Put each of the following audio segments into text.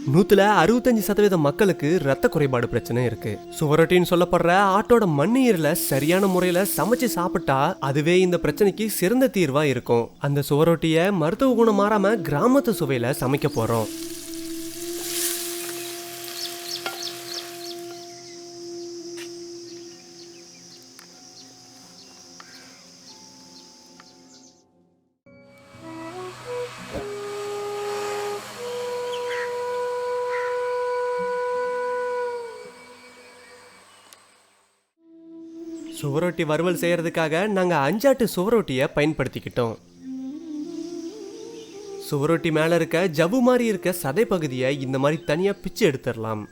165% மக்களுக்கு ரத்த குறைபாடு பிரச்சனை இருக்கு. சுவரொட்டின்னு சொல்லப்படுற ஆட்டோட மண்ணீரல சரியான முறையில சமைச்சு சாப்பிட்டா அதுவே இந்த பிரச்சனைக்கு சிறந்த தீர்வா இருக்கும். அந்த சுவரொட்டிய மருத்துவ குணம் மாறாம கிராமத்து சுவையில சமைக்க போறோம். சுவரொட்டி வறுவல் செய்யறதுக்காக நாங்க 5 ஆட்டு சுவரொட்டியை பயன்படுத்திக்கிட்டோம். சுவரொட்டி மேல இருக்க ஜவ்வு மாதிரி இருக்க சதை பகுதியை இந்த மாதிரி தனியா பிச்சு எடுத்துடலாம்.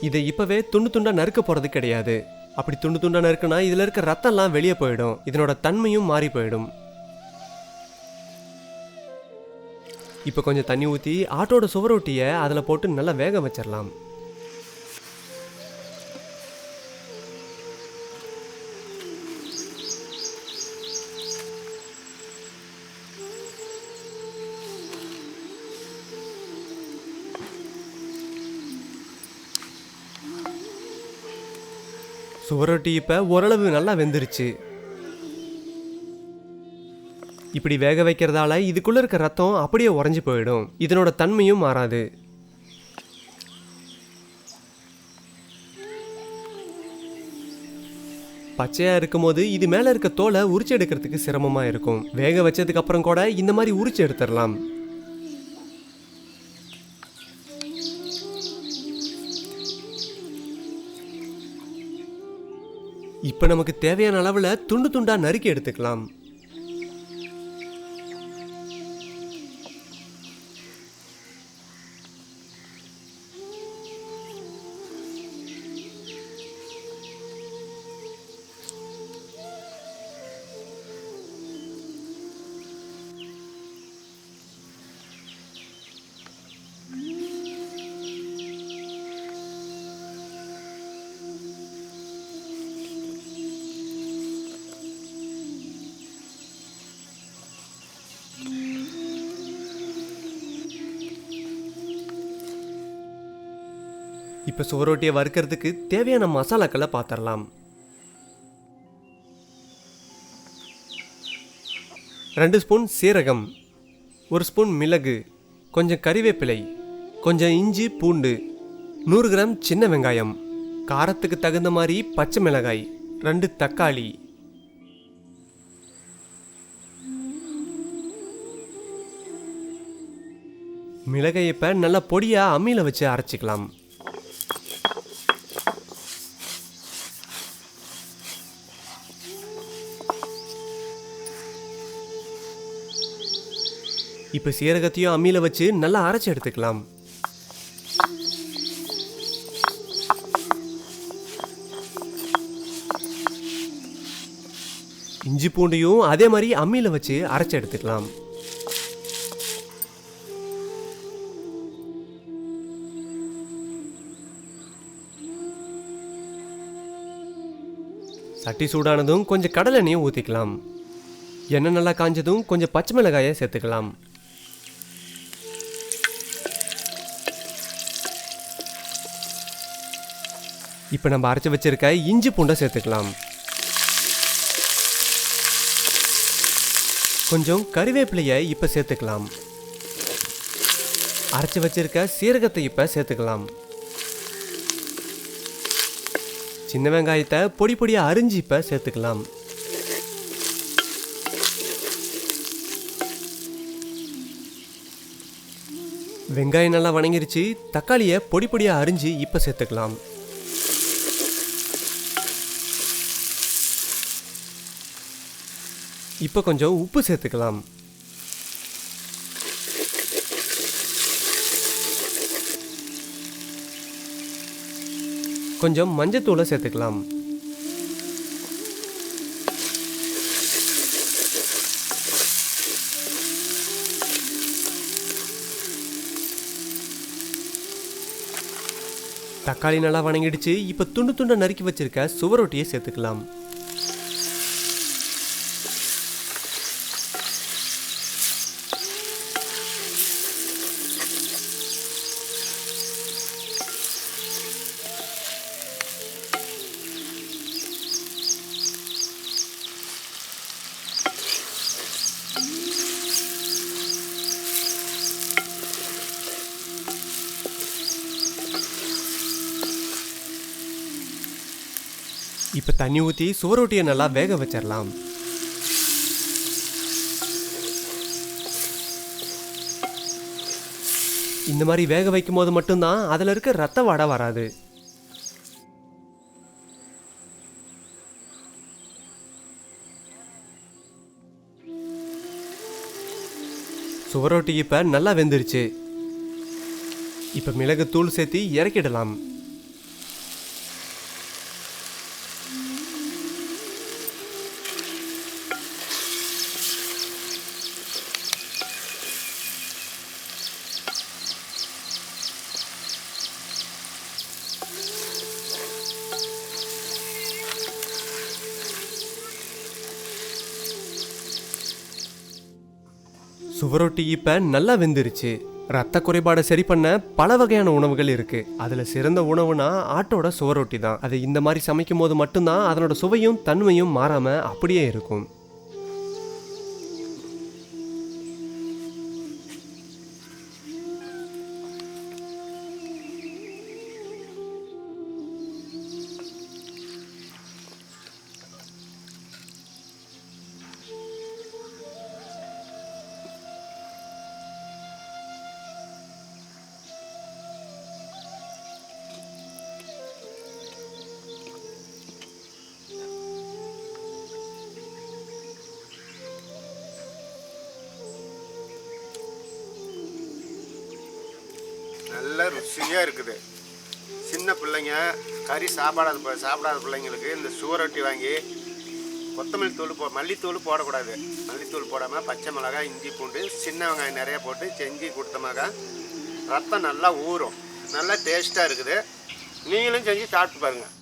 இதை இப்பவே துண்டு துண்டா நறுக்க போறது கிடையாது. அப்படி துண்டு துண்டா நறுக்குனா இதுல இருக்க ரத்தம்லாம் வெளியே போயிடும். இதனோட தன்மையும் மாறி போயிடும். இப்ப கொஞ்சம் தண்ணி ஊத்தி ஆட்டோட சுவரொட்டியை அதுல போட்டு நல்லா வேக வச்சிடலாம். சுவரொட்டி இப்ப ஓரளவு நல்லா வெந்துருச்சு. இப்படி வேக வைக்கிறதால இதுக்குள்ள இருக்க ரத்தம் அப்படியே உறைஞ்சு போயிடும். இதனோட தன்மையும் மாறாது. பச்சையா இருக்கும் போது இது மேல இருக்க தோலை உரிச்சு எடுக்கிறதுக்கு சிரமமா இருக்கும். வேக வச்சதுக்கு அப்புறம் கூட இந்த மாதிரி உரிச்சு எடுத்துடலாம். இப்ப நமக்கு தேவையான அளவுல துண்டு துண்டா நறுக்கி எடுத்துக்கலாம். இப்ப சுவரொட்டியை வறுக்கிறதுக்கு தேவையான மசாலாக்களை பார்த்துடலாம். 2 ஸ்பூன் சீரகம், 1 ஸ்பூன் மிளகு, கொஞ்சம் கறிவேப்பிலை, கொஞ்சம் இஞ்சி பூண்டு, 100 கிராம் சின்ன வெங்காயம், காரத்துக்கு தகுந்த மாதிரி பச்சை மிளகாய், 2 தக்காளி. மிளகை இப்ப நல்லா பொடியா அம்மியில வச்சு அரைச்சிக்கலாம். இப்ப சீரகத்தையும் அம்மியில வச்சு நல்லா அரைச்சு எடுத்துக்கலாம். இஞ்சி பூண்டையும் அதே மாதிரி அம்மியில வச்சு அரைச்சு எடுத்துக்கலாம். சட்டி சூடானதும் கொஞ்சம் கடலை எண்ணெயை ஊற்றிக்கலாம். எண்ணெய் நல்லா காஞ்சதும் கொஞ்சம் பச்சை மிளகாயை சேர்த்துக்கலாம். இப்போ நம்ம அரைச்சி வச்சிருக்க இஞ்சி பூண்டை சேர்த்துக்கலாம். கொஞ்சம் கறிவேப்பிலையை இப்போ சேர்த்துக்கலாம். அரைச்சி வச்சிருக்க சீரகத்தை இப்போ சேர்த்துக்கலாம். சின்ன வெங்காயத்தை பொடி பொடியாக அரிஞ்சு இப்போ சேர்த்துக்கலாம். வெங்காயம் நல்லா வணங்கிருச்சு. தக்காளியை பொடி பொடியாக அரிஞ்சு இப்போ சேர்த்துக்கலாம். இப்போ கொஞ்சம் உப்பு சேர்த்துக்கலாம். கொஞ்சம் மஞ்சத்தூளை சேர்த்துக்கலாம். தக்காளி நல்லா வணங்கிடுச்சு. இப்போ துண்டு துண்டை நறுக்கி வச்சிருக்க சுவரொட்டியை சேர்த்துக்கலாம். இப்போ தண்ணி ஊற்றி சுவரொட்டியை நல்லா வேக வச்சிடலாம். இந்த மாதிரி வேக வைக்கும் போது மட்டும்தான் அதில் இருக்க ரத்த வாடை வராது. சுவரொட்டி இப்போ நல்லா வெந்துருச்சு. இப்போ மிளகுத்தூள் சேர்த்து இறக்கிடலாம். சுவரொட்டி இப்போ நல்லா வெந்துருச்சு. ரத்த குறைபாடை சரி பண்ண பல வகையான உணவுகள் இருக்கு. அதுல சிறந்த உணவுனா ஆட்டோட சுவரொட்டி தான். அது இந்த மாதிரி சமைக்கும் போது மட்டும்தான் அதனோட சுவையும் தன்மையும் மாறாம அப்படியே இருக்கும். நல்ல ருசியாக இருக்குது. சின்ன பிள்ளைங்க கறி சாப்பிடாத பிள்ளைங்களுக்கு இந்த சுவரொட்டி வாங்கி கொத்தமல்லி தூள் மல்லித்தூள் போடக்கூடாது. மல்லித்தூள் போடாமல் பச்சை மிளகாய், இஞ்சி பூண்டு, சின்ன வெங்காயம் நிறைய போட்டு செஞ்சு கொடுத்தோமாக்கா ரத்தம் நல்லா ஊறும். நல்லா டேஸ்ட்டாக இருக்குது. நீங்களும் செஞ்சு சாப்பிட்டு பாருங்கள்.